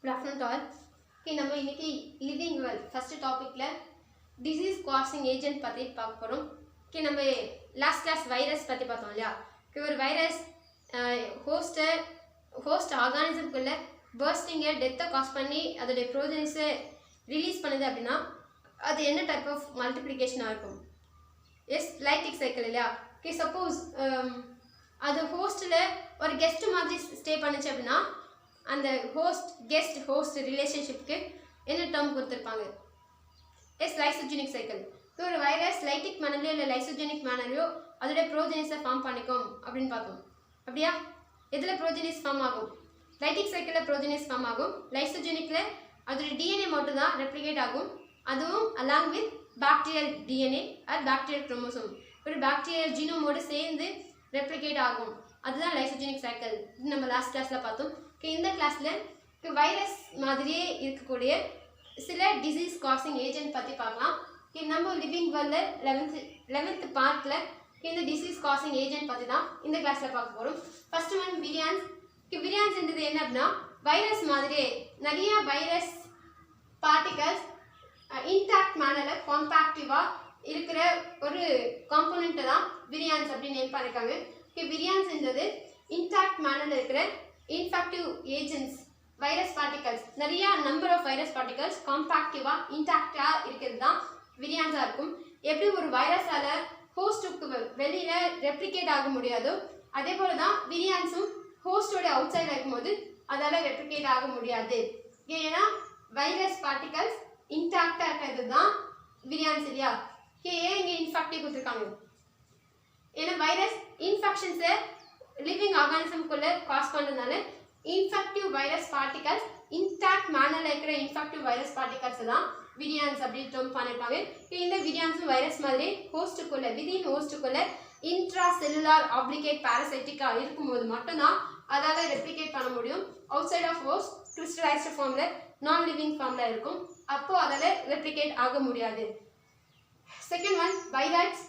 Good afternoon to all. Okay, நம்ம இன்னைக்கு living well first topicல disease causing agent பத்தி பார்க்க போறோம். Okay, நம்ம last class virus பத்தி பார்த்தோம் இல்லையா? Okay, ஒரு virus host organism குள்ள bursting death cause பண்ணி அதோட progenes ரிலீஸ் பண்ணுது அப்படினா அது என்ன டைப் ஆஃப் மல்டிப்ளிகேஷனா இருக்கும்? எஸ் லைட்டிக் சைக்கிள் இல்லையா? Okay, suppose அது ஹோஸ்ட்ல ஒரு கெஸ்ட் மாதிரி ஸ்டே பண்ணுச்சு அப்படினா அந்த ஹோஸ்ட் ரிலேஷன்ஷிப்க்கு என்ன டேர்ம் கொடுத்திருப்பாங்க? Yes lysogenic cycle. ஒரு வைரஸ் லைட்டிக் மேனர்லயோ இல்லை லைசோஜெனிக் மேனர்லயோ அதோட ப்ரோஜெனிஸை ஃபார்ம் பண்ணிக்கும் அப்படின்னு பார்த்தோம். அப்படியா? எதில் ப்ரோஜெனிஸ் ஃபார்ம் ஆகும்? லைட்டிக் சைக்கிளில் ப்ரோஜெனிஸ் ஃபார்ம் ஆகும். லைசோஜெனிக்கில் அதோட டிஎன்ஏ மட்டும் தான் ரெப்ளிகேட் ஆகும். அதுவும் along with bacterial DNA R bacterial chromosome ஒரு பாக்டீரியல் ஜீனோமோடு சேர்ந்து ரெப்ளிகேட் ஆகும். அதுதான் லைசோஜெனிக் சைக்கிள். இது நம்ம லாஸ்ட் கிளாஸில் பார்த்தோம். இந்த கிளாஸில் வைரஸ் மாதிரியே இருக்கக்கூடிய சில டிசீஸ் காசிங் ஏஜென்ட் பற்றி பார்க்கலாம். நம்ம லிவிங் வேர்ல்டில் 11th பார்ட்டில் இந்த டிசீஸ் காசிங் ஏஜென்ட் பற்றி தான் இந்த கிளாஸில் பார்க்க போகிறோம். First one விரியான்ஸ். விரியான்ஸ்ன்றது என்ன அப்படின்னா வைரஸ் மாதிரியே நிறைய வைரஸ் பார்ட்டிகல்ஸ் இன்டாக்ட் மேனரில் காம்பேக்டிவாக இருக்கிற ஒரு காம்போனண்ட்டை தான் விரியான்ஸ் அப்படின்னு நேம் பண்ணியிருக்காங்க. விரியான்ஸ்ன்றது இன்டாக்ட் மேனரில் இருக்கிற இன்ஃபெக்டிவ் ஏஜென்ட்ஸ் வைரஸ் பார்ட்டிகல்ஸ் நிறைய நம்பர் ஆஃப் வைரஸ் பார்ட்டிகல்ஸ் காம்பேக்டிவாக இன்டாக்டாக இருக்கிறது தான் விரியான்ஸாக இருக்கும். எப்படி ஒரு வைரஸால் ஹோஸ்ட்டுக்கு வெளியில் ரெப்ளிகேட் ஆக முடியாதோ அதே போல தான் விரியான்ஸும் ஹோஸ்டோட அவுட் சைடில் இருக்கும்போது அதால் ரெப்ளிகேட் ஆக முடியாது. ஏன்னா வைரஸ் பார்ட்டிகல்ஸ் இன்டாக்டாக இருக்கிறது தான் விரியான்ஸ் இல்லையா? ஏன் இங்கே இன்ஃபெக்டிவ் கொடுத்துருக்காங்க? ஏன்னா வைரஸ் இன்ஃபெக்ஷன்ஸை லிவிங் ஆர்கானிசம்குள்ளே காஸ் பண்ணுறதுனால இன்ஃபெக்டிவ் வைரஸ் பார்ட்டிகல்ஸ் இன்டாக்ட் மேனரில் இருக்கிற இன்ஃபெக்டிவ் வைரஸ் பார்ட்டிகல்ஸ் தான் விரியான்ஸ் அப்படின்னு டேர்ம் பண்ணியிருப்பாங்க. இந்த விரியான்ஸும் வைரஸ் மாதிரி ஹோஸ்ட்டுக்குள்ளே விதின் ஹோஸ்ட்டுக்குள்ளே இன்ட்ரா செல்லுலார் ஆப்ளிகேட் பாரசைட்டிக்காக இருக்கும்போது மட்டும்தான் அதால் ரெப்ளிகேட் பண்ண முடியும். Outside of host crystallised ஃபார்மில் நான் லிவிங் ஃபார்மில் இருக்கும். அப்போது அதால் ரெப்ளிகேட் ஆக முடியாது. Second one viroids.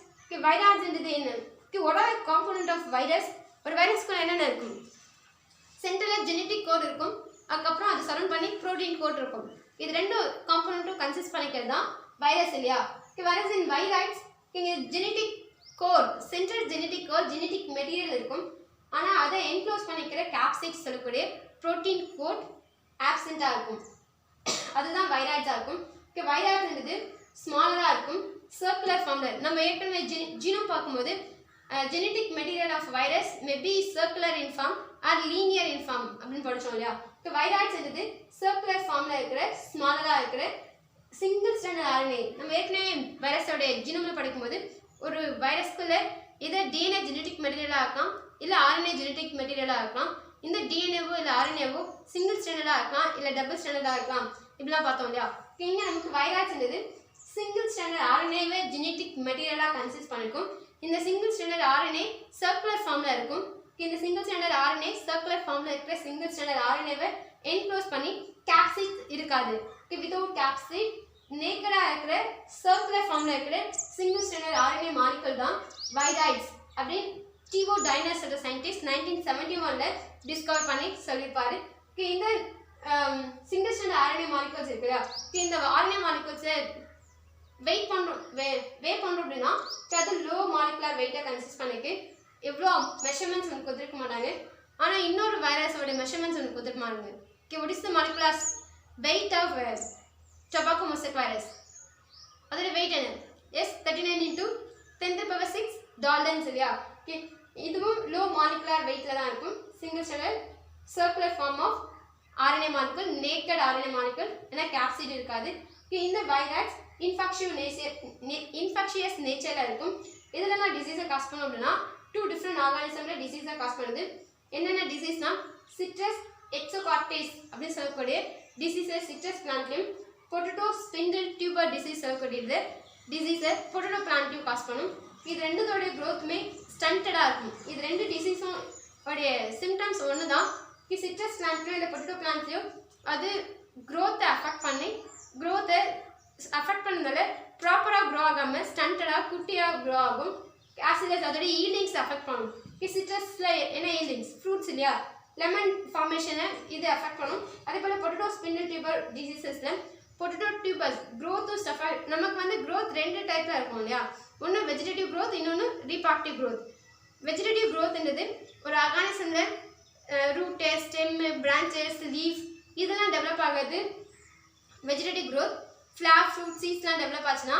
வைராய்ட்ஸ்ன்றது என்ன? what are the component of virus? ஒரு வைரஸ்க்கு என்னென்ன இருக்கும்? சென்டரில் ஜெனட்டிக் கோட் இருக்கும். அதுக்கப்புறம் அது சரௌண்ட் பண்ணி ப்ரோட்டீன் கோட் இருக்கும். இது ரெண்டும் காம்போனண்ட்டும் கன்சிஸ்ட் பண்ணிக்கிறது தான் வைரஸ் இல்லையா? வைரஸ் இன் வைராய்ட்ஸ் இங்கே genetic code central genetic code genetic material இருக்கும். ஆனால் அதை என்க்ளோஸ் பண்ணிக்கிற கேப்சிட்ஸ் சொல்லக்கூடிய ப்ரோட்டீன் கோட் ஆப்சென்ட்டாக இருக்கும். அதுதான் வைராய்ட்ஸாக இருக்கும். வைராய்ட்ஸ்ன்றது ஸ்மாலராக இருக்கும். சர்க்குலர் ஃபார்மில் நம்ம ஏற்கனவே ஜீனோம் பார்க்கும்போது genetic material of virus may be circular in form or linear in form அப்படின்னு படித்தோம் இல்லையா? வைராய்ட்ஸ் என்பது சர்க்குலர் ஃபார்மில் இருக்கிற ஸ்மாலராக இருக்கிற சிங்கிள் ஸ்ட்ராண்டட் ஆர்என்ஏ. நம்ம ஏற்கனவே வைரஸோடைய ஜீனோமில் படிக்கும்போது ஒரு வைரஸ்குள்ளே இதை டிஎன்ஏ ஜெனட்டிக் மெட்டீரியலாக இருக்கலாம் இல்லை ஆர்என்ஏ ஜெனட்டிக் மெட்டீரியலாக இருக்கலாம். இந்த டிஎன்ஏவோ இல்லை ஆர்என்ஏவோ சிங்கிள் ஸ்ட்ராண்டடாக இருக்கலாம் இல்லை டபுள் ஸ்ட்ராண்டடாக இருக்கலாம். இப்படிலாம் பார்த்தோம் இல்லையா? இங்கே நமக்கு வைராய்ட்ஸ் என்பது சிங்கிள் ஸ்ட்ராண்டட் ஆர்என்ஏவை ஜெனட்டிக் மெட்டீரியலாக கன்சிஸ்ட் பண்ணிருக்கும். இந்த சிங்கிள் ஸ்ட்ராண்டட் ஆர்என்ஏ சர்க்குலர் ஃபார்மில் இருக்கும். இந்த சிங்கிள் ஸ்ட்ராண்டட் ஆர்என்ஏ சர்க்குலர் ஃபார்மில் இருக்கிற சிங்கிள் ஸ்ட்ராண்டட் ஆர்என்ஏவை என்க்ளோஸ் பண்ணி கேப்சிட் இருக்காது. வித்தவுட் கேப்சிட் நேக்கடாக இருக்கிற சர்க்குலர் ஃபார்மில் இருக்கிற சிங்கிள் ஸ்ட்ராண்டட் ஆர்என்ஏ மாலிகுல் தான் வைராய்ட்ஸ் அப்படின்னு டிஓ டைனஸ் சயின்டிஸ்ட் 1971 டிஸ்கவர் பண்ணி சொல்லியிருப்பாரு. இந்த சிங்கிள் ஸ்ட்ராண்டட் ஆர்என்ஏ மாலிகுல்ஸ் இருக்கு இல்லையா? இந்த ஆர்என்ஏ மாலிகுல்ஸை வெயிட் பண்ணுறோம் அப்படின்னா அது லோ மாலிகுலர் வெயிட்டை கன்சிஸ்ட் பண்ணிக்கு எவ்வளோ மெஷர்மெண்ட்ஸ் ஒன்று கொடுத்துருக்க மாட்டாங்க. ஆனால் இன்னொரு வைரஸோட மெஷர்மெண்ட்ஸ் ஒன்று கொடுத்துருக்க மாட்டாங்க. what is the molecular weight of tobacco mosaic virus? அதோட வெயிட் என்ன? எஸ் 39 into 10⁶ டால்டன்ஸ் இல்லையா? இதுவும் லோ மாலிகுலர் வெயிட்டில் தான் இருக்கும். Single stranded circular form of RNA molecule naked RNA molecule ஏன்னா கேப்சிட் இருக்காது. இந்த வைரஸ் இன்ஃபெக்ஷியஸ் நேச்சரில் இருக்கும். இதில் நான் டிசீஸை காஸ் பண்ணோம் அப்படின்னா 2 டிஃப்ரெண்ட் ஆர்கானிசமில் டிசீஸை காஸ் பண்ணுது. என்னென்ன டிசீஸ்னால் சிட்ரஸ் எக்ஸோகார்டேஸ் அப்படின்னு சொல்லக்கூடிய டிசீஸை சிட்ரஸ் பிளான்ட்லையும் பொட்டேட்டோ ஸ்பிண்டில் டியூபர் டிசீஸ் சொல்லக்கூடிய டிசீஸை பொட்டேட்டோ பிளான்ட்லையும் காஸ் பண்ணும். இது ரெண்டுத்தோடைய க்ரோத்துமே ஸ்டண்டடாக இருக்கும். இது ரெண்டு டிசீஸும் உடைய சிம்டம்ஸ் ஒன்று தான். சிட்ரஸ் பிளான்ட்லையும் இல்லை பொட்டேட்டோ பிளான்ட்லையும் அது க்ரோத்தை அஃபெக்ட் பண்ணி க்ரோத்தை அஃபெக்ட் பண்ணதால ப்ராப்பராக க்ரோ ஆகாமல் ஸ்டண்டடாக குட்டியாக க்ரோ ஆகும். ஆசிலஸ் அதோட ஈல்டிங்ஸ் அஃபெக்ட் பண்ணும். சிட்ரஸில் என்ன ஈல்டிங்ஸ் ஃப்ரூட்ஸ் இல்லையா? லெமன் ஃபார்மேஷனை இது அஃபெக்ட் பண்ணும். அதே போல் பொட்டேட்டோ ஸ்பிண்டில் டியூபர் டிசீசஸில் பொட்டேட்டோ டியூபர்ஸ் க்ரோத்தும் ஸ்டஃபாக நமக்கு வந்து க்ரோத் 2 டைப்பில் இருக்கும் இல்லையா, ஒன்று வெஜிடேட்டிவ் க்ரோத், இன்னொன்று ரீப்ராக்டிவ் க்ரோத். வெஜிடேட்டிவ் க்ரோத்ன்றது ஒரு ஆர்கானிசமில் ரூட்டு, ஸ்டெம்மு, பிரான்ச்சஸ், லீஃப் இதெல்லாம் டெவலப் ஆகாது வெஜிடேட்டிவ் க்ரோத். ஃப்ளார், ஃப்ரூட், சீட்ஸ்லாம் டெவலப் ஆச்சுன்னா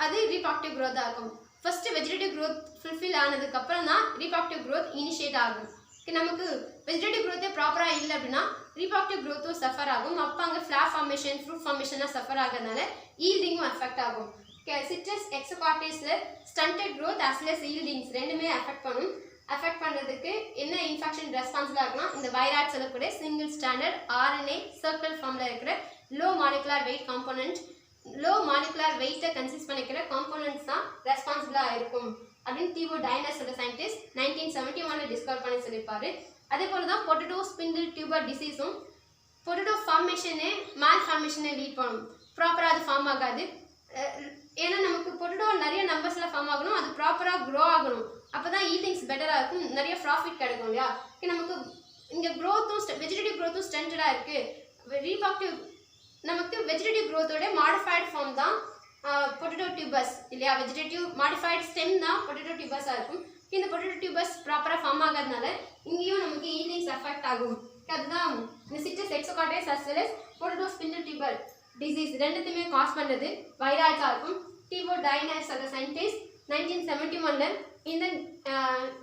அது ரீப்ராக்டிவ் க்ரோத்தாக இருக்கும். ஃபஸ்ட்டு வெஜிடேட்டிவ் க்ரோத் ஃபுல்ஃபில் ஆனதுக்கப்புறம் தான் ரீப்ராக்டிவ் க்ரோத் இனிஷியேட் ஆகும். நமக்கு வெஜிடேட்டிவ் க்ரோத்தே ப்ராப்பராக இல்லை அப்படின்னா ரீப்ராக்டிவ் க்ரோத்தும் சஃபர் ஆகும். அப்போ அங்கே ஃப்ளார் ஃபார்மேஷன், ஃப்ரூட் ஃபார்மேஷன்லாம் சஃபர் ஆகிறதுனால ஈல்டிங்கும் அஃபெக்ட் ஆகும். சிட்ரஸ் எக்ஸோகார்டிஸில் stunted growth as well as yieldings ரெண்டுமே அஃபெக்ட் பண்ணும். அஃபெக்ட் பண்ணுறதுக்கு என்ன இன்ஃபெக்ஷன் ரெஸ்பான்சிபிளாக இருக்குன்னா இந்த வைராட் சொல்லக்கூடிய சிங்கிள் ஸ்டாண்டர்ட் RNA சர்க்கிள் ஃபார்மில் இருக்கிற low molecular wait component, low molecular வெயிட்டை கன்சிஸ்ட் பண்ணிக்கிற காம்போனன்ட்ஸ் தான் ரெஸ்பான்சிபிளாக இருக்கும் அப்படின்னு டிஓ டைனஸோட சயின்டிஸ்ட் 1971 டிஸ்கவர் பண்ணி சொல்லியிருப்பாரு. அதே போல் தான் பொட்டேட்டோ ஸ்பிண்டில் டியூபர் டிசீஸும் பொட்டேட்டோ ஃபார்மேஷனே மால் ஃபார்மேஷனை லீட் பண்ணும். ப்ராப்பராக அது ஃபார்ம் ஆகாது. ஏன்னா நமக்கு பொட்டேட்டோ நிறைய நம்பர்ஸில் ஃபார்ம் ஆகணும், அது ப்ராப்பராக க்ரோ ஆகணும், அப்போ தான் ஈல்டிங்ஸ் பெட்டராக இருக்கும், நிறைய ப்ராஃபிட் கிடைக்கும் இல்லையா. நமக்கு இங்கே க்ரோத்தும் வெஜிடேட்டிவ் க்ரோத்தும் ஸ்டண்டடாக இருக்குது. ரீப்ராக்டிவ் நமக்கு வெஜிடேட்டிவ் க்ரோத்தோட மாடிஃபைடு ஃபார்ம் தான் பொட்டேட்டோ டியூபர்ஸ் இல்லையா. வெஜிடேட்டிவ் மாடிஃபைடு ஸ்டெம் தான் பொட்டேட்டோ டியூபர்ஸாக இருக்கும். இந்த பொட்டேட்டோ டியூபர்ஸ் ப்ராப்பராக ஃபார்ம் ஆகாதனால இங்கேயும் நமக்கு ஈல்டிங்ஸ் அஃபெக்ட் ஆகும். அதுதான் இந்த citrus exocortis as well as potato spindle tuber disease ரெண்டுத்தையுமே காஸ் பண்ணுறது வைராய்ஸாக இருக்கும். டிஓ டைனஸ் அந்த சயின்டிஸ்ட் 1971 இந்த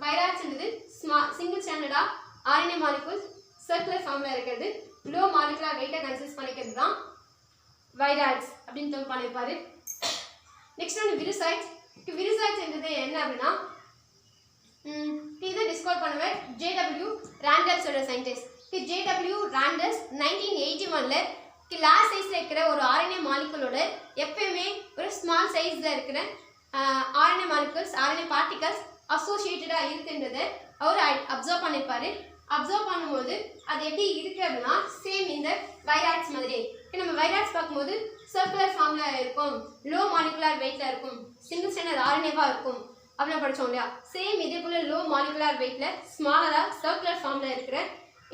வைராய்ஸ்ன்றது சிங்கிள் ஸ்டாண்டர்டாக RNA மாலிகுல்ஸ் சர்க்குலர் ஃபார்மில் இருக்கிறது, லோ மாலிகுலர் வெயிட்டை கன்சிஸ்ட் பண்ணிக்கிறது தான் வைராய்ஸ் அப்படின்னு தோல் பண்ணியிருப்பாரு. நெக்ஸ்ட் ஒன்று விருசைட்ஸ். விருசைட்ஸ்ன்றது என்ன அப்படின்னா இதை டிஸ்கவர் பண்ணுவேன் JW ராண்டல்ஸோட சயின்டிஸ்ட். JW ராண்டல்ஸ் 1981 லார்ஜ் சைஸில் இருக்கிற ஒரு RNA மாலிகுலோட எப்பயுமே ஒரு ஸ்மால் சைஸில் இருக்கிற RNA மாலிகுல்ஸ் RNA பார்ட்டிகல்ஸ் அசோசியேட்டடாக இருக்குன்றதை அவர் அப்சர்வ் பண்ணியிருப்பாரு. அப்சர்வ் பண்ணும்போது அது எப்படி இருக்குது அப்படின்னா சேம் இந்த வைராய்ட்ஸ் மாதிரி. நம்ம வைராய்ட்ஸ் பார்க்கும்போது சர்க்குலர் ஃபார்மில் இருக்கும், லோ மாலிகுலர் வெயிட்டில் இருக்கும், சிங்கிள் ஸ்டாண்டர்ட் RNAவாக இருக்கும் அப்படின்னு படித்தோம் இல்லையா. சேம் இதே போல் லோ மாலிகுலர் வெயிட்டில் ஸ்மாலராக சர்க்குலர் ஃபார்மில் இருக்கிற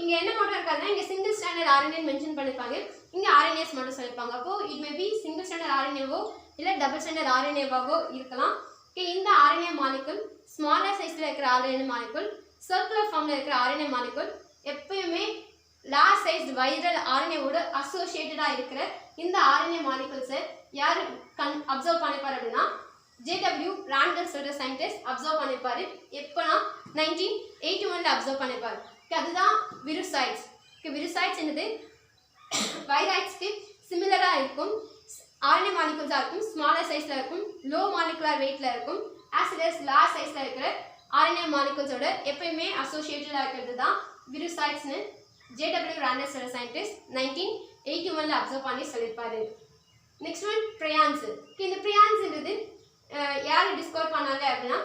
இங்கே என்ன மட்டும் இருக்காதுன்னா இங்கே சிங்கிள் ஸ்டாண்டர்ட் RNA மென்ஷன் பண்ணியிருப்பாங்க, இங்கே RNAs மட்டும் சொல்லியிருப்பாங்க. அப்போது it may be single standard RNAவோ இல்லை டபுள் ஸ்டாண்டர்ட் RNAவாவோ இருக்கலாம். இந்த RNA மாலிகுல் ஸ்மாலர் சைஸில் இருக்கிற RNA மாலிகுல், சர்க்குலர் ஃபார்மில் இருக்கிற RNA மாலிகுல் எப்பயுமே லார்ஜ் சைஸ் வைரல் RNAவோட அசோசியேட்டடாக இருக்கிற இந்த RNA மாலிகுல்ஸை யார் அப்சர்வ் பண்ணிப்பார் அப்படின்னா JW ராண்டல்ஸோட சயின்டிஸ்ட் அப்சர்வ் பண்ணியிருப்பாரு. எப்போனா 1981 அப்சர்வ் பண்ணியிருப்பார். அதுதான் விருசைட்ஸ். விருசைட்ஸ் என்னது வைராய்ட்ஸ்க்கு சிமிலராக இருக்கும், RNA மாலிகுல்ஸாக இருக்கும், ஸ்மாலர் சைஸில் இருக்கும், லோ மாலிகுலர் வெயிட்டில் இருக்கும், ஆஸ் வெல் அஸ் லார்ஜ் சைஸில் இருக்கிற RNA மாலிகுல்ஸோட எப்பயுமே அசோசியேட்டடாக இருக்கிறது தான் விருசைட்ஸ்னு JW ராண்டல்ஸோட சயின்டிஸ்ட் 1981 அப்சர்வ் பண்ணி சொல்லியிருப்பாரு. Next one prions. இந்த ப்ரியான்ஸ்ன்றது யார் டிஸ்கவர் பண்ணாங்க அப்படின்னா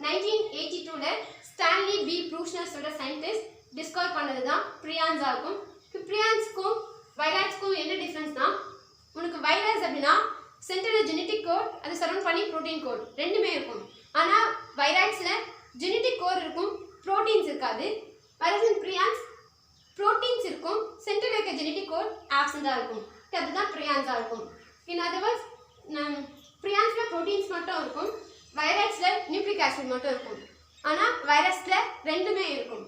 1982 ஸ்டான்லி பி ப்ரூஷ்னர்ஸோட சயின்டிஸ்ட் டிஸ்கவர் பண்ணது தான் ப்ரியான்ஸாக இருக்கும். ப்ரியான்ஸ்க்கும் வைராய்ட்ஸ்க்கும் என்ன டிஃப்ரென்ஸ்னா உனக்கு வைரஸ் அப்படின்னா சென்டரில் ஜெனட்டிக் கோட், அதை சரௌண்ட் பண்ணி ப்ரோட்டீன் கோட் ரெண்டுமே இருக்கும். ஆனால் வைராய்ட்ஸில் ஜெனட்டிக் கோட் இருக்கும், ப்ரோட்டீன்ஸ் இருக்காது. வைரஸ் ப்ரியான்ஸ் ப்ரோட்டீன்ஸ் இருக்கும், சென்டரில் இருக்க ஜெனட்டிக் கோட் ஆப்சண்டாக இருக்கும். அதுதான் ப்ரியான்ஸாக இருக்கும். இன் அதர்வைஸ் ப்ரியான்ஸில் ப்ரோட்டீன்ஸ் மட்டும் இருக்கும், வைரஸில் நியூக்ளிக் ஆசிட் மட்டும் இருக்கும். ஆனால் வைரஸில் ரெண்டுமே இருக்கும்.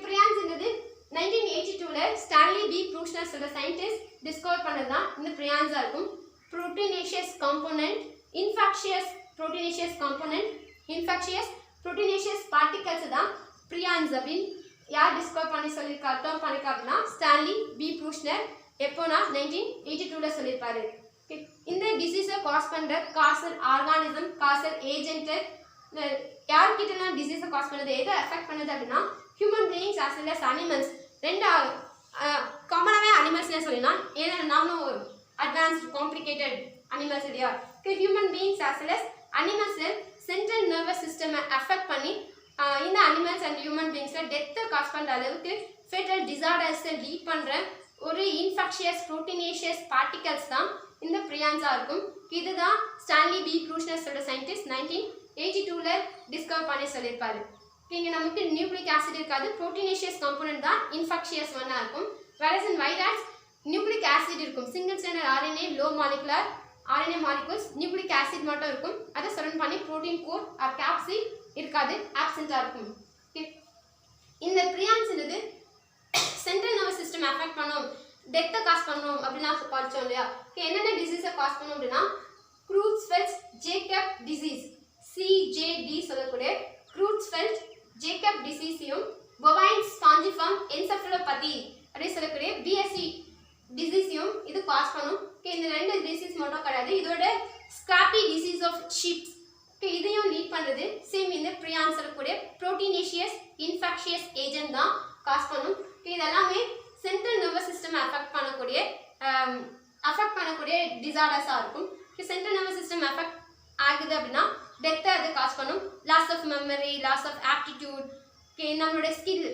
ப்ரியான்ஸ்ன்றது 1982 ஸ்டான்லி பி ப்ரூஷ்னர்ஸோட சயின்டிஸ்ட் டிஸ்கவர் பண்ணது தான் இந்த ப்ரியான்ஸாக இருக்கும். Proteinaceous component, infectious proteinaceous component, infectious proteinaceous particles தான் ப்ரியான்ஸ் அப்படின்னு யார் டிஸ்கவர் பண்ணி பண்ணியிருக்காருன்னா ஸ்டான்லி பி ப்ரூஷ்னர். எப்போனா 1982 சொல்லியிருப்பாரு. இந்த டிசீஸை காஸ் பண்ணுற காசல் ஆர்கானிசம், காசல் ஏஜென்ட்டு யார்கிட்டலாம் டிசீஸை காஸ் பண்ணுறது, எதை அஃபெக்ட் பண்ணுது அப்படின்னா human beings as well as animals. ரெண்டு காமனாகவே அனிமல்ஸ்னே சொல்லலாம், ஏன்னா நானும் அட்வான்ஸ்ட் காம்ப்ளிகேட்டட் அனிமல்ஸ் இல்லையா. Human beings as well as அனிமல்ஸில் சென்ட்ரல் நர்வஸ் சிஸ்டமை அஃபெக்ட் பண்ணி இந்த அனிமல்ஸ் அண்ட் ஹியூமன் பீயிங்ஸில் டெத்தை காஸ் பண்ணுற அளவுக்கு ஃபெட்டல் டிசார்டர்ஸை லீட் பண்ணுற ஒரு இன்ஃபெக்ஷியஸ் ப்ரோட்டீனேஷியஸ் பார்ட்டிகல்ஸ் தான் இந்த ப்ரியான்ஸாக இருக்கும். இதுதான் ஸ்டான்லி பி ப்ரூஷ்னர்ஸோட சயின்டிஸ்ட் 1982 டிஸ்கவர் பண்ணி சொல்லியிருப்பாரு. இங்கே நமக்கு நியூக்ளிக் ஆசிட் இருக்காது, புரோட்டீனேஷியஸ் காம்போனன்ட் தான் இன்ஃபெக்ஷியஸ் ஒன்னாக இருக்கும். வேறஸ் இன் வைரஸ் நியூக்ளிக் ஆசிட் இருக்கும், single stranded RNA low molecular RNA molecules nucleic acid மட்டும் இருக்கும். அதை சரௌண்ட் பண்ணி புரோட்டீன் கோர் ஆர் கேப்சிட் இருக்காது, ஆப்சென்ட்டாக இருக்கும். இந்த ப்ரியான்ஸ்ன்றது சென்ட்ரல் நர்வஸ் சிஸ்டம் அஃபெக்ட் பண்ணும், டெத்தை காஸ் பண்ணும் அப்படிலாம் படித்தோம் இல்லையா. என்னென்ன டிசீஸை காஸ் பண்ணும் அப்படின்னா க்ரூட்ஸ்ஃபெல்ட்ஸ் ஜேக்கப் டிசீஸ் சிஜேடி சொல்லக்கூடிய க்ரூட்ஸ்ஃபெல்ட் ஜேக்கப் டிசீஸையும் பொவைன் ஸ்பாஞ்சிஃபார்ம் என்செஃபலோபதி அப்படின்னு சொல்லக்கூடிய பிஎஸ்சி டிசீஸையும் இது காஸ் பண்ணும். இந்த ரெண்டு டிசீஸ் மட்டும் கிடையாது, இதோட ஸ்கிராப்பி டிசீஸ் ஆஃப் ஷீப்ஸ் இதையும் லீட் பண்ணுறது சேம் இந்த ப்ரியான் சொல்லக்கூடிய புரோட்டீனேஷியஸ் இன்ஃபெக்ஷியஸ் ஏஜென்ட் தான் காஸ் பண்ணும். இதெல்லாமே சென்ட்ரல் நர்வஸ் சிஸ்டம் அஃபெக்ட் பண்ணக்கூடிய டிசார்டர்ஸாக இருக்கும். சென்ட்ரல் நர்வஸ் சிஸ்டம் அஃபெக்ட் ஆகுது அப்படின்னா டெத்தை அது காஸ் பண்ணும், loss of memory, loss of aptitude, நம்மளோட ஸ்கில்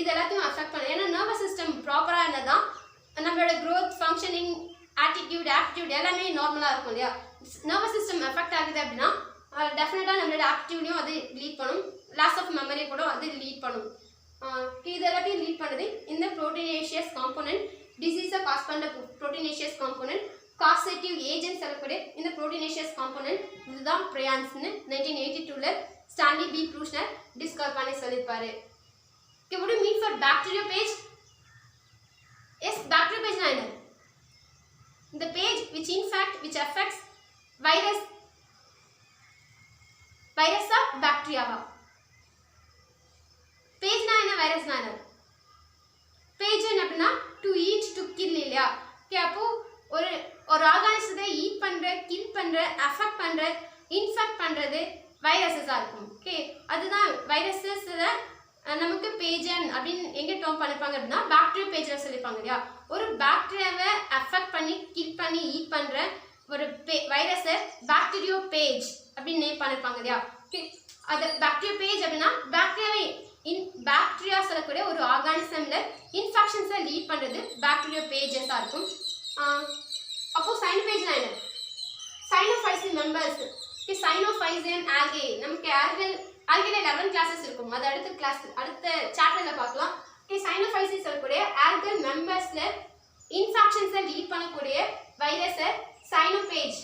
இது எல்லாத்தையும் அஃபெக்ட் பண்ணும். ஏன்னா நர்வஸ் சிஸ்டம் ப்ராப்பராக இருந்தால் தான் நம்மளோட க்ரோத், ஃபங்க்ஷனிங், ஆப்டிடியூட் எல்லாமே நார்மலாக இருக்கும் இல்லையா. நர்வஸ் சிஸ்டம் அஃபெக்ட் ஆகுது அப்படின்னா டெஃபினட்டாக நம்மளோட ஆப்டிடியூடையும் அது லீட் பண்ணும், லாஸ் ஆஃப் மெமரி கூட அது லீட் பண்ணும். இது எல்லாத்தையும் லீட் பண்ணுது இந்த புரோட்டீனேஷியஸ் காம்போனன்ட், டிசீஸை காஸ் பண்ணுற புரோட்டீனேஷியஸ் காம்போனன்ட், காசேட்டிவ் ஏஜென்ட்ஸ் சொல்லக்கூடிய இந்த புரோட்டீனேஷியஸ் காம்போனன்ட் இதுதான் ப்ரியான்ஸ்னு 1982 ஸ்டான்லி பி ப்ரூஷ்னர் டிஸ்கவர் பண்ணி சொல்லியிருப்பாரு. Would you mean for bacteriophage? Yes, bacteriophage na enna? The page which affects virus or bacteria va. Page na enna, virus na enna? Page enna appadina to eat, to kill illaya. Okay, appo ஒரு ஆர்கானிசத்தை eat பண்ற, kill பண்ற, affect பண்ற, infect பண்றது வைரஸஸா இருக்கும். Okay, அதுதான் வைரஸஸ்ல நமக்கு பேஜன் அப்படின்னு எங்க டேர்ம் பண்ணிருப்பாங்க அப்படின்னா பாக்டீரியா பேஜ்ல சொல்லிருப்பாங்க இல்லையா. ஒரு பாக்டீரியாவை அஃபெக்ட் பண்ணி கில் பண்ணி ஈட் பண்ற ஒரு வைரஸை பாக்டீரியோ பேஜ் அப்படின்னு நேம் பண்ணிருப்பாங்க இல்லையா. ஓகே, அது பாக்டீரியோ பேஜ் அப்படின்னா பாக்டீரியா சொல்லக்கூடிய ஒரு ஆர்கானிசம்ல இன்ஃபெக்ஷன்ஸை லீட் பண்றது பாக்டீரியோ பேஜஸா இருக்கும். அப்போ சைனோபேஜ்னா என்ன? சைனோஃபைசின் மெம்பர்ஸ், சைனோஃபைசியன் ஆல்கே, நமக்கு ஆல்கேல 11 கிளாஸஸ் இருக்கும், அது அடுத்த சாப்டர்ல பார்க்கலாம். சைனோஃபைசின் சொல்லக்கூடிய ஆல்கல் மெம்பர்ஸ்ல இன்ஃபெக்ஷன்ஸை லீட் பண்ணக்கூடிய வைரஸை சைனோபேஜ்,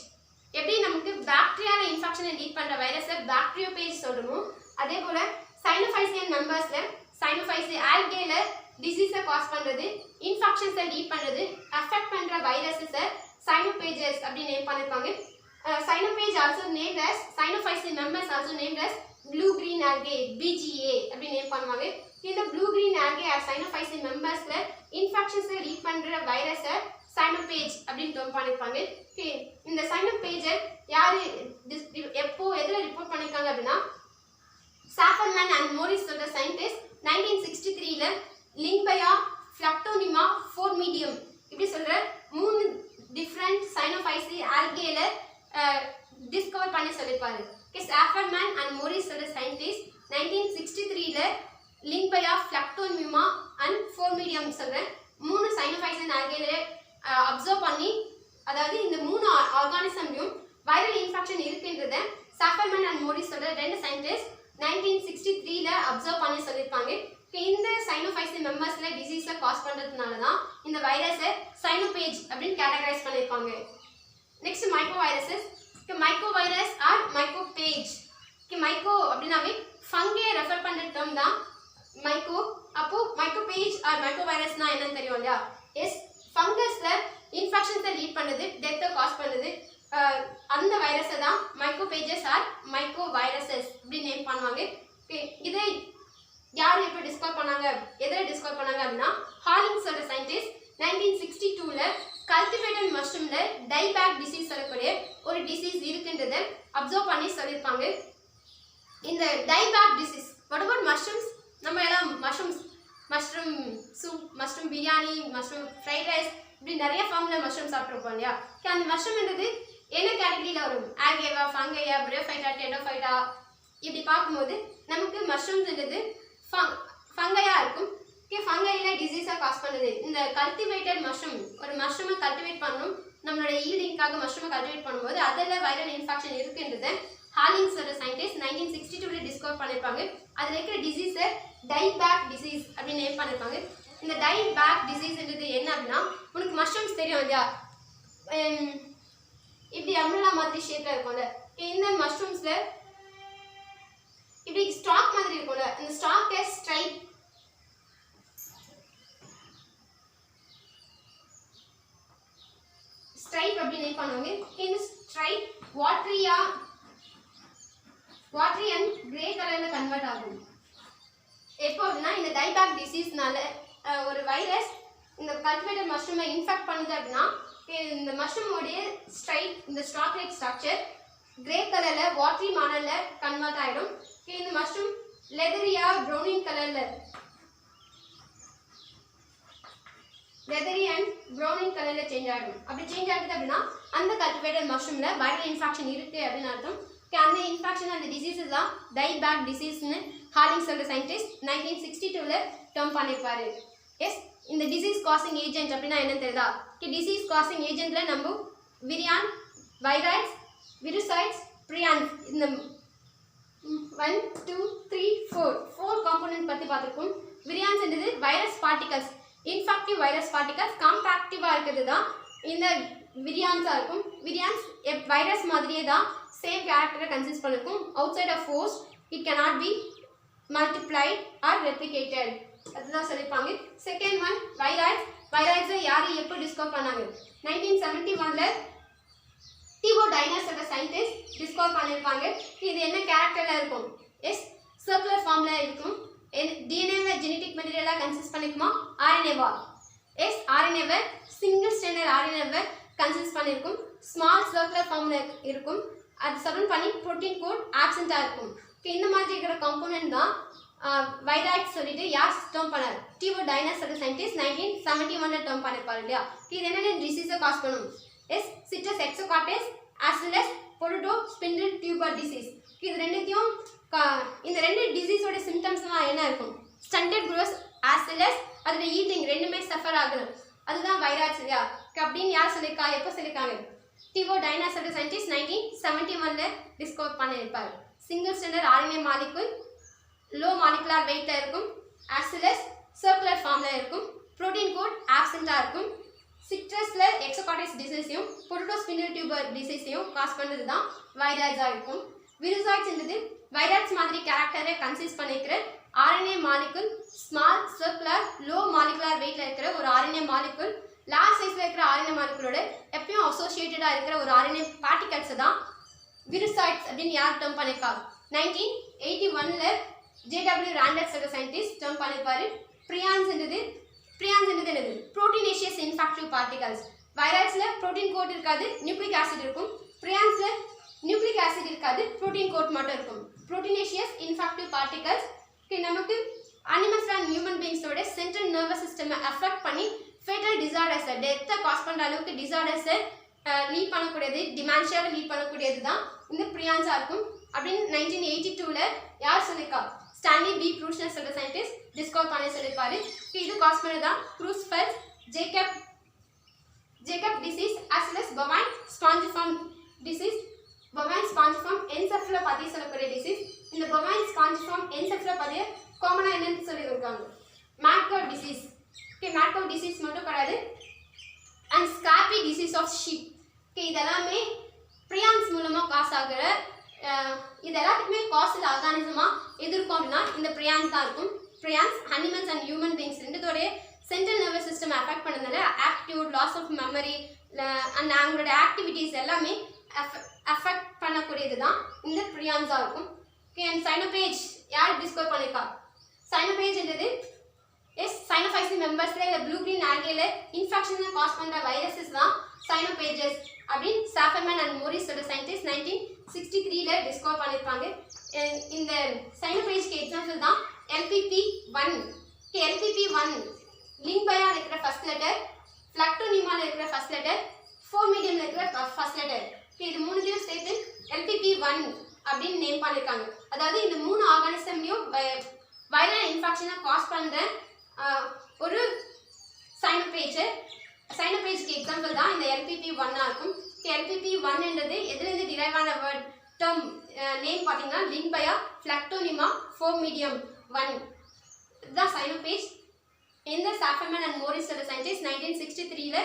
எப்படி நமக்கு பாக்டீரியால இன்ஃபெக்ஷனை லீட் பண்ற வைரஸை பாக்டீரியோபேஜ் சொல்றோமோ அதே போல சைனோஃபைசியன் மெம்பர்ஸ்ல சைனோஃபைசி ஆல்கேல டிசீஸை காஸ் பண்றது, இன்ஃபெக்ஷன்ஸை லீட் பண்றது, அஃபெக்ட் பண்ற வைரஸஸை சைனோபேஜஸ் அப்படி நேம் பண்ணிருப்பாங்க. Cyanophage also named as cyanophycin members also named as blue green algae BGA அப்படி நேம் பண்ணுவாங்க. இந்த blue green algae or cyanophycin மெம்பர்ஸ்ல இன்ஃபெக்ஷன்ஸை லீட் பண்ற வைரஸை சைனோபேஜ் அப்படின்னு நேம் பண்ணிருப்பாங்க. ஓகே, இந்த சைனோபேஜை யாரு எப்போ எதுல ரிப்போர்ட் பண்ணிருக்காங்க அப்படின்னா சாஃபர்மேன் அண்ட் மோரிஸ் சொல்ற சயின்டிஸ்ட் 1963ல லிங்பயா, ஃப்ளக்டோனிமா, ஃபோர்மீடியம் இப்படி சொல்ற 3 டிஃப்ரெண்ட் சைனோஃபைசி ஆல்கேல டிஸ்கவர் பண்ணி சொல்லிருப்பாரு. சாஃபர்மேன் அண்ட் மோரிஸ் சொல்ற சயின்டிஸ்ட் 1963ல லிங்பயா, ஃப்ளக்டோனிமா அண்ட் ஃபோர்மீடியம் சொல்ற 3 சைனோஃபைசின் ஆல்கேல அப்சர்வ் பண்ணி, அதாவது இந்த 3 ஆர்கானிசம்லயும் வைரல் இன்ஃபெக்ஷன் இருக்குன்றத சாஃபர்மேன் அண்ட் மோரிஸ் சொல்ற 2 சயின்டிஸ்ட் 1963ல அப்சர்வ் பண்ணி சொல்லிருப்பாங்க. இந்த சைனோஃபைசின் மெம்பர்ஸ்ல டிசீஸை காஸ் பண்றதுனால தான் இந்த வைரஸை சைனோபேஜ் அப்படின்னு கேட்டகரைஸ் பண்ணிருப்பாங்க. Next micro viruses. Micro virus or microphage. Micro அப்படின்னாவே ஃபங்கை ரெஃபர் பண்ற டேர்ம் தான் மைக்ரோ. அப்போ மைக்ரோபேஜ் ஆர் மைக்ரோ வைரஸ்னா என்னன்னு தெரியும் இல்லையா. எஸ், ஃபங்கஸ்ல இன்ஃபெக்ஷன்ஸை லீட் பண்ணுது, டெத்தை காஸ் பண்ணுது, அந்த வைரஸை தான் மைக்ரோபேஜஸ் ஆர் மைக்ரோ வைரஸஸ் அப்படி நேம் பண்ணுவாங்க. இதை யார் எப்போ டிஸ்கவர் பண்ணாங்க, எதில் டிஸ்கவர் பண்ணாங்க அப்படின்னா ஹாலிங்ஸோட சயின்டிஸ்ட் 1962ல கல்டிவேட்டட் மஷ்ரூம்ல டைபேக் டிசீஸ் சொல்லக்கூடிய ஒரு டிசீஸ் இருக்குன்றதை அப்சர்வ் பண்ணி சொல்லியிருப்பாங்க. இந்த dieback disease what about mushrooms? நம்ம எல்லாம் mushroom soup, mushroom biryani, mushroom fried rice இப்படி நிறைய ஃபார்ம்ல மஷ்ரூம் சாப்பிட்ருப்போம் இல்லையா. அந்த மஷ்ரூம்ன்றது என்ன கேட்டகரியில் வரும்? ஆல்கேவா, ஃபங்கையா, பிரியோஃபைட்டா, டெடோஃபைட்டா இப்படி பார்க்கும்போது நமக்கு மஷ்ரூம்ஸ்ன்றது ஃபங்கையா இருக்கும். ஃபங்கையில டிசீஸை காஸ் பண்ணுது. இந்த கல்டிவேட்டட் மஷ்ரூம், ஒரு மஷ்ரூமை கல்டிவேட் பண்ணணும், நம்மளோட ஈல்டிங்காக மஷ்ரூமை கல்டிவேட் பண்ணும்போது அதில் வைரல் இன்ஃபெக்ஷன் இருக்குன்றது ஹாலிங்ஸோட சயின்டிஸ்ட் 1962ல டிஸ்கவர் பண்ணிருப்பாங்க. அதுல இருக்கிற டிசீஸை டைபேக் டிசீஸ் அப்படின்னு நேம் பண்ணிருப்பாங்க. இந்த டைபேக் டிசீஸ்ன்றது என்ன அப்படின்னா, உனக்கு மஷ்ரூம்ஸ் தெரியும் இல்லையா, இப்படி அம்ரலா மாதிரி ஷேப்ல இருக்கும்ல, இந்த மஷ்ரூம்ஸ்ல இப்படி ஸ்டாக் மாதிரி இருக்கும்ல, இந்த ஸ்டாக்கை ஸ்ட்ரைப் அப்படின்னு நேம் பண்ணுவாங்க. இந்த ஸ்ட்ரைப் வாட்டரி அண்ட் கிரே கலர்ல கன்வெர்ட் ஆகும். எப்போ அப்படின்னா இந்த டைபேக் டிசீஸ்னால ஒரு வைரஸ் இந்த கல்டிவேட்டட் மஷ்ரூமை இன்ஃபெக்ட் பண்ணுது அப்படின்னா, இந்த மஷ்ரூமோடைய ஸ்ட்ரைப் இந்த ஸ்டாக் லைக் ஸ்ட்ரக்சர் கிரே கலர்ல வாட்டரி மாடல்ல கன்வெர்ட் ஆயிடும். இந்த மஷ்ரூம் லெதரியா ப்ரௌனிங் கலர்ல சேஞ்ச் ஆகிடும். அப்படி சேஞ்ச் ஆகுது அப்படின்னா அந்த கல்டிவேட்டட் மஷ்ரூம்ல வைரல் இன்ஃபெக்ஷன் இருக்கு அப்படின்னு அர்த்தம். அந்த இன்ஃபெக்ஷன் அந்த டிசீஸஸ் தான் டைபேக் டிசீஸ்னு ஹாலிங்ஸ் சொல்ற சயின்டிஸ்ட் 1962ல டேர்ம் பண்ணிருப்பாரு. எஸ், இந்த டிசீஸ் காசிங் ஏஜென்ட் அப்படின்னா என்னன்னு தெரியுதா? டிசீஸ் காசிங் ஏஜென்ட்ல நம்ம விரியான், வைரஸ், விருசைட்ஸ், பிரியான்ஸ் இந்த 1 2 3 4 காம்போனன்ட் பத்தி பார்த்திருக்கோம். விரியான்ஸ் என்றது virus particles, infective virus particles காம்பாக்டிவா இருக்கிறது தான் இந்த விரியான்ஸா இருக்கும். விரியான்ஸ் வைரஸ் மாதிரியே தான் சேம் கேரக்டரை கன்சிஸ்ட் பண்ணிருக்கும். Outside of host it cannot be multiplied or replicated, அதுதான் சொல்லியிருப்பாங்க. செகண்ட் ஒன் வைரஸை யார் எப்போ டிஸ்கவர் பண்ணாங்க? 1971ல டிவோ டைனஸ் என்ற சயின்டிஸ்ட் டிஸ்கவர் பண்ணியிருப்பாங்க. இது என்ன கேரக்டர்ல இருக்கும்? எஸ், சர்க்குலர் ஃபார்ம்ல இருக்கும். டிஎன்ஏவை ஜெனடிக் மெட்டீரியலாக கன்சிஸ்ட் பண்ணிருக்குமா? ஆர்என்ஏவா? எஸ், ஆர்என்ஏவை சிங்கிள் ஸ்ட்ராண்டட் ஆர்என்ஏவை கன்சிஸ்ட் பண்ணியிருக்கும். ஸ்மால் சர்க்குலர் ஃபார்ம்ல இருக்கும். அது சரௌண்ட் பண்ணி புரோட்டீன் கோட் ஆப்சென்டா இருக்கும். இந்த மாதிரி இருக்கிற காம்போனன்ட் தான் வைராய்ட்ஸ் சொல்லிட்டு யார் டேர்ம் பண்ணார்? டிவோ டைனஸ் என்ற சயின்டிஸ்ட் 1971ல டேர்ம் பண்ணிருப்பாரு இல்லையா? இது என்னென்ன டிசீஸை காஸ் பண்ணும்? Yes, citrus exocortis as well as potato spindle tuber disease. இது ரெண்டுத்தையும் இந்த ரெண்டு டிசீஸோட சிம்டம்ஸ்லாம் என்ன இருக்கும்? Stunted growth as well as அதோட ஈட்டிங் ரெண்டுமே சஃபர் ஆகுது. அதுதான் வைராய்ட்ஸ் இல்லையா? அப்படின்னு யார் சொல்லியிருக்கா, எப்போ சொல்லியிருக்காங்க? டிவோ டைனஸ் என்ற சயின்டிஸ்ட் 1971ல டிஸ்கவர் பண்ணியிருப்பார். Single standard RNA molecule low molecular வெயிட்ல இருக்கும், as well as சர்க்குலர் ஃபார்ம்ல இருக்கும், புரோட்டீன் கோட் ஆப்சென்டா இருக்கும். சிட்ரஸ்ல எக்ஸோகார்டிஸ் டிசீஸையும் பொட்டேட்டோ ஸ்பிண்டில் டியூபர் டிசீஸையும் காஸ் பண்ணுறது தான் வைராய்ட்ஸாக இருக்கும். விருசாய்ட்ஸ் என்பது வைராய்ட்ஸ் மாதிரி கேரக்டரை கன்சிஸ்ட் பண்ணிக்கிற RNA molecule, small circular low molecular வெயிட்ல இருக்கிற ஒரு ஆர்என்ஏ மாலிகுல், லார்ஜ் சைஸ்ல இருக்கிற ஆர்என்ஏ மாலிகுலோட எப்பயும் அசோசியேட்டடா இருக்கிற ஒரு ஆர்என்ஏ பார்ட்டிகல்ஸ் தான் விருசாய்ட்ஸ் அப்படின்னு யார் டேர்ம் பண்ணிருக்காங்க? 1981ல ஜேடபிள்யூ ராண்டர்ஸ் என்ற சயின்டிஸ்ட் டேர்ம் பண்ணிருப்பாரு. பிரியான்ஸ் என்னது? Proteinaceous infective particles. வைராய்ட்ஸ்ல புரோட்டீன் கோட் இருக்காது, நியூக்ளிக் ஆசிட் இருக்கும். பிரியான்ஸ்ல நியூக்ளிக் ஆசிட் இருக்காது, புரோட்டீன் கோட் மட்டும் இருக்கும். புரோட்டீனேஷியஸ் இன்ஃபெக்டிவ் பார்ட்டிகல்ஸ் நமக்கு அனிமல்ஸ் அண்ட் ஹியூமன் பீயிங்ஸோட சென்ட்ரல் நர்வஸ் சிஸ்டமை அஃபெக்ட் பண்ணி ஃபேட்டல் டிசார்டர்ஸை டெத்தை காஸ் பண்ணுற அளவுக்கு டிசார்டர்ஸை லீட் பண்ணக்கூடியது, டிமென்ஷியாவை லீட் பண்ணக்கூடியது தான் இந்த பிரியான்ஸாக இருக்கும் அப்படின்னு 1982ல யார் சொல்லியிருக்கா? ஸ்டான்லி பி ப்ரூஸ்னர் சொல்ற சயின்டிஸ்ட் டிஸ்கவர் பண்ணி சொல்லியிருப்பாரு. இது காஸ் பண்ணதான் Creutzfeldt Jakob disease as well as bovine spongiform disease. bovine spongiform encephalopathy சொல்லக்கூடிய டிசீஸ். இந்த bovine spongiform encephalopathy காமனா என்னன்னு சொல்லி இருக்காங்க? mad cow disease. mad cow disease மட்டும் கிடையாது, and scabby disease of sheep. இதெல்லாமே பிரியான்ஸ் மூலமா காஸ் ஆகுற இது எல்லாத்துக்குமே காஸ்டல் ஆர்கானிசமா எதிர்க்கும் அப்படின்னா இந்த பிரியான்ஸ் தான் இருக்கும். Prions animals and human beings ரெண்டுத்தோடைய சென்ட்ரல் நர்வஸ் சிஸ்டம் அஃபெக்ட் பண்ணதுனால aptitude, loss of memory and அவங்களோட ஆக்டிவிட்டீஸ் எல்லாமே அஃபெக்ட் பண்ணக்கூடியது தான் இந்த பிரியான்ஸாக இருக்கும். அண்ட் சைனோபேஜ் யார் டிஸ்கவர் பண்ணியிருக்கா? சைனோபேஜ் என்றது சைனோஃபைசி மெம்பர்ஸ்ல இல்லை ப்ளூ கிரீன் ஆல்கேல இன்ஃபெக்ஷனை காஸ் பண்ணுற வைரஸஸ் தான் சைனோபேஜஸ் அப்படின்னு சாஃபர்மேன் அண்ட் மோரிஸோட சயின்டிஸ்ட் 1963ல டிஸ்கவர் பண்ணியிருப்பாங்க. இந்த சைனோபேஜ்க்கு எக்ஸாம்பிள் தான் LPP1. LPP1 லிங்பயால இருக்கிற ஃபர்ஸ்ட் லெட்டர், ஃப்ளக்டோனிமால இருக்கிற ஃபர்ஸ்ட் லெட்டர், ஃபோர்மீடியம்ல இருக்கிற ஃபர்ஸ்ட் லெட்டர். இது மூணுத்தையும் சேர்த்து LPP1 அப்படின்னு நேம் பண்ணியிருக்காங்க. அதாவது இந்த மூணு ஆர்கானிசம்லையும் வைரல் இன்ஃபெக்ஷனை காஸ் பண்ணுற ஒரு சைனோபேஜ்க்கு எக்ஸாம்பிள் தான் இந்த LPP1 இருக்கும். LPP1 என்றது எதுலேருந்து டிரைவ் ஆன வேர்ட் டேர்ம் நேம் பார்த்தீங்கன்னா லிங்பயா ஃப்ளாக்டோனிமா ஃபோமிடியம் 1 இதுதான் சைனோபேஜ். இந்த சாஃபர்மேன் அண்ட் மோரிஸோட சயின்டிஸ்ட் 1963ல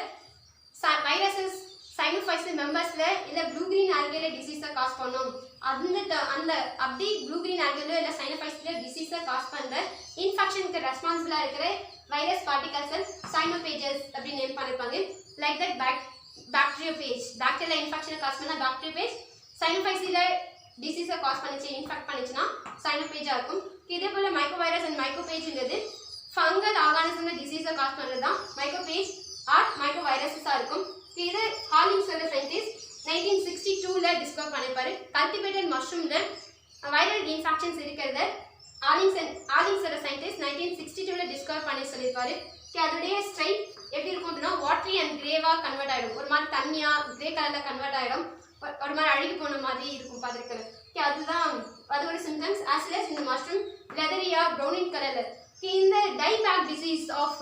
வைரஸஸ் சைனோஃபைட்ஸ் மெம்பர்ஸ்ல இல்ல ப்ளூ கிரீன் ஆல்கேல டிசீஸை காஸ் பண்ணும் அந்த அப்படி ப்ளூ கிரீன் ஆல்கேல இல்ல சைனோஃபைட்ஸ்ல டிசீஸை காஸ் பண்ற இன்ஃபெக்ஷனுக்கு ரெஸ்பான்சிபிளா இருக்கிற வைரஸ் பார்ட்டிகல்ஸ் சைனோபேஜஸ் அப்படி நேம் பண்ணிருப்பாங்க. லைக் தட் பாக்டீரியோபேஜ் பாக்டீரியா இன்ஃபெக்ஷனை காஸ் பண்ண பாக்டீரியோபேஜ், சைனோஃபைட்ஸ்ல டிசீஸை காஸ் பண்ணிச்சு இன்ஃபெக்ட் பண்ணிச்சுன்னா சைனோபேஜா இருக்கும். இதே போல மைக்ரோவைரஸ் அண்ட் மைக்ரோபேஜ்ங்கிறது ஃபங்கல் ஆர்கானிசம்ல டிசீஸை காஸ் பண்றது தான் மைக்ரோபேஜ் ஆர் மைக்ரோவைரஸஸா இருக்கும். இது ஹாலிங்ஸோட சயின்டிஸ்ட் 1962ல டிஸ்கவர் பண்ணிருப்பாரு. கல்டிவேட்டட் மஷ்ரூம்ல வைரல் இன்ஃபெக்ஷன்ஸ் இருக்கிறத ஹாலிங்ஸோட சயின்டிஸ்ட் 1962ல டிஸ்கவர் பண்ணி சொல்லியிருப்பாரு. அதோடைய ஸ்ட்ரைட் எப்படி இருக்கும் அப்படின்னா வாட்டரி அண்ட் கிரேவா கன்வெர்ட் ஆகிடும், ஒரு மாதிரி தண்ணியா கிரே கலர்ல கன்வெர்ட் ஆகிடும், ஒரு மாதிரி அழுகி போன மாதிரி இருக்கும் பார்த்துருக்கேன். அதுதான் அதோட சிம்டம்ஸ். ஆஸ் வெல் அஸ் இந்த மஷ்ரூம் லெதரியா ப்ரௌனின் கலர்ல. இந்த டைபேக் டிசீஸ் ஆஃப்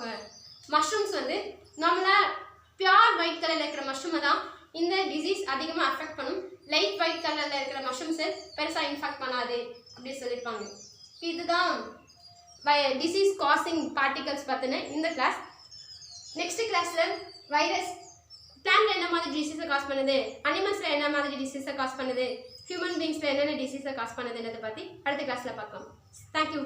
மஷ்ரூம்ஸ் வந்து நார்மலா பியூர் ஒயிட் கலர்ல இருக்கிற மஷ்ரூமை தான் இந்த டிசீஸ் அதிகமாக அஃபெக்ட் பண்ணும். லைட் ஒயிட் கலர்ல இருக்கிற மஷ்ரூம்ஸை பெருசாக இன்ஃபெக்ட் பண்ணாது அப்படின்னு சொல்லியிருப்பாங்க. இதுதான் டிசீஸ் காசிங் பார்ட்டிகல்ஸ் பார்த்தின இந்த கிளாஸ். நெக்ஸ்ட் கிளாஸ்ல வைரஸ் பிளான்ட்ல என்ன மாதிரி டிசீஸை காஸ் பண்ணுது, அனிமல்ஸ்ல என்ன மாதிரி டிசீஸை காஸ் பண்ணுது, ஹியூமன் பீங்ஸ்ல என்னென்ன டிசீஸை காஸ் பண்ணுதுன்றதை பற்றி அடுத்த கிளாஸ்ல பார்க்கலாம். தேங்க்யூ.